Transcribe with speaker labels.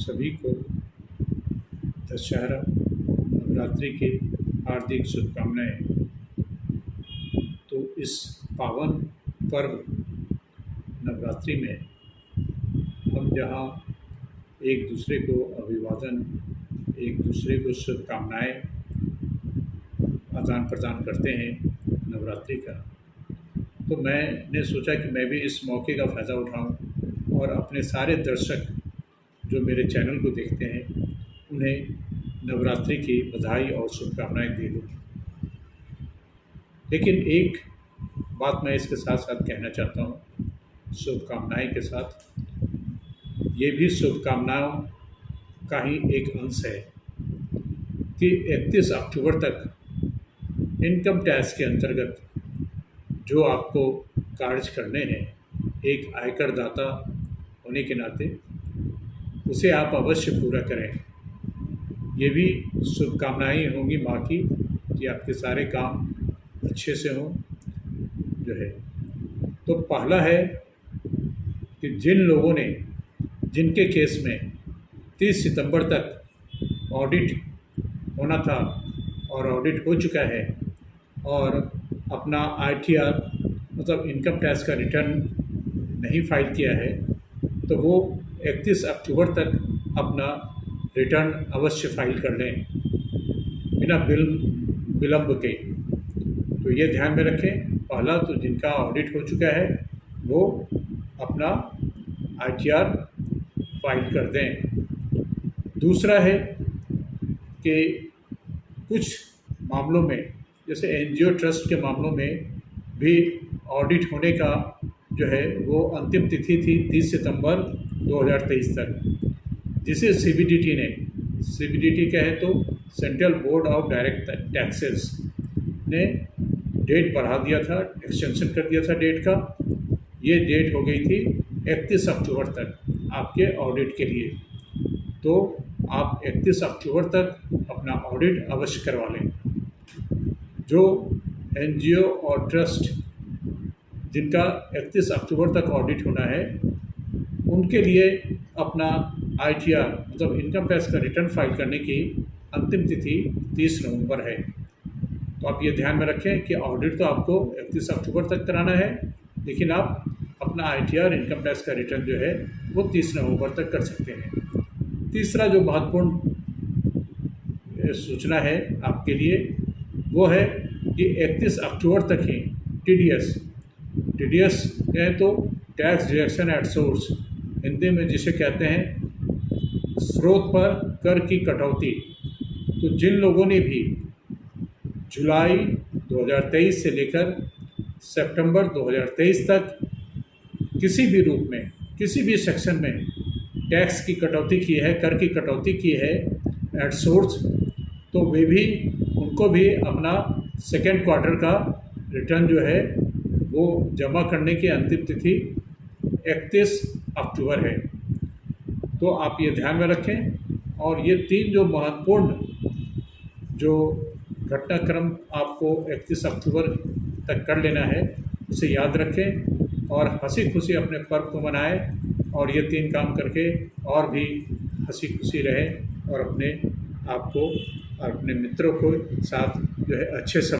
Speaker 1: सभी को दशहरा नवरात्रि की हार्दिक शुभकामनाएं। तो इस पावन पर्व नवरात्रि में हम जहाँ एक दूसरे को अभिवादन, एक दूसरे को शुभकामनाएं आदान प्रदान करते हैं नवरात्रि का, तो मैंने सोचा कि मैं भी इस मौके का फ़ायदा उठाऊं और अपने सारे दर्शक जो मेरे चैनल को देखते हैं उन्हें नवरात्रि की बधाई और शुभकामनाएं दे दूं। लेकिन एक बात मैं इसके साथ साथ कहना चाहता हूं, शुभकामनाएं के साथ ये भी शुभकामनाओं का ही एक अंश है कि 31 अक्टूबर तक इनकम टैक्स के अंतर्गत जो आपको कार्य करने हैं, एक आयकर दाता होने के नाते उसे आप अवश्य पूरा करें। ये भी शुभकामनाएं होंगी माँ की कि आपके सारे काम अच्छे से हों जो है। तो पहला है कि जिन लोगों ने, जिनके केस में 30 सितंबर तक ऑडिट होना था और ऑडिट हो चुका है और अपना ITR मतलब इनकम टैक्स का रिटर्न नहीं फाइल किया है, तो वो 31 अक्टूबर तक अपना रिटर्न अवश्य फाइल कर लें बिना विलंब के। तो ये ध्यान में रखें, पहला तो जिनका ऑडिट हो चुका है वो अपना ITR फाइल कर दें। दूसरा है कि कुछ मामलों में, जैसे NGO ट्रस्ट के मामलों में भी ऑडिट होने का जो है वो अंतिम तिथि थी 30 सितंबर 2023 तक, जिसे CBDT क्या है तो central board of direct taxes ने डेट बढ़ा दिया था, एक्सटेंशन कर दिया था डेट का। ये डेट हो गई थी 31 अक्टूबर तक आपके ऑडिट के लिए। तो आप 31 अक्टूबर तक अपना ऑडिट अवश्य करवा लें। जो NGO और ट्रस्ट जिनका 31 अक्टूबर तक ऑडिट होना है, उनके लिए अपना ITR मतलब इनकम टैक्स का रिटर्न फाइल करने की अंतिम तिथि 30 नवंबर है। तो आप ये ध्यान में रखें कि ऑडिट तो आपको 31 अक्टूबर तक कराना है, लेकिन आप अपना ITR इनकम टैक्स का रिटर्न जो है वो 30 नवंबर तक कर सकते हैं। तीसरा जो महत्वपूर्ण सूचना है आपके लिए वो है कि 31 अक्टूबर तक ही TDS है तो tax deduction at source, Hindi में जिसे कहते हैं स्रोत पर कर की कटौती। तो जिन लोगों ने भी जुलाई 2023 से लेकर सितंबर 2023 तक किसी भी रूप में, किसी भी सेक्शन में टैक्स की कटौती की है, कर की कटौती की है एट सोर्स, तो वे भी, उनको भी अपना सेकेंड क्वार्टर का रिटर्न जो है वो जमा करने की अंतिम तिथि 31 अक्टूबर है। तो आप ये ध्यान में रखें। और ये तीन जो महत्वपूर्ण जो घटनाक्रम आपको 31 अक्टूबर तक कर लेना है, उसे याद रखें और हंसी खुशी अपने पर्व को मनाएं और ये तीन काम करके और भी हंसी खुशी रहें और अपने आप को और अपने मित्रों को साथ जो है अच्छे से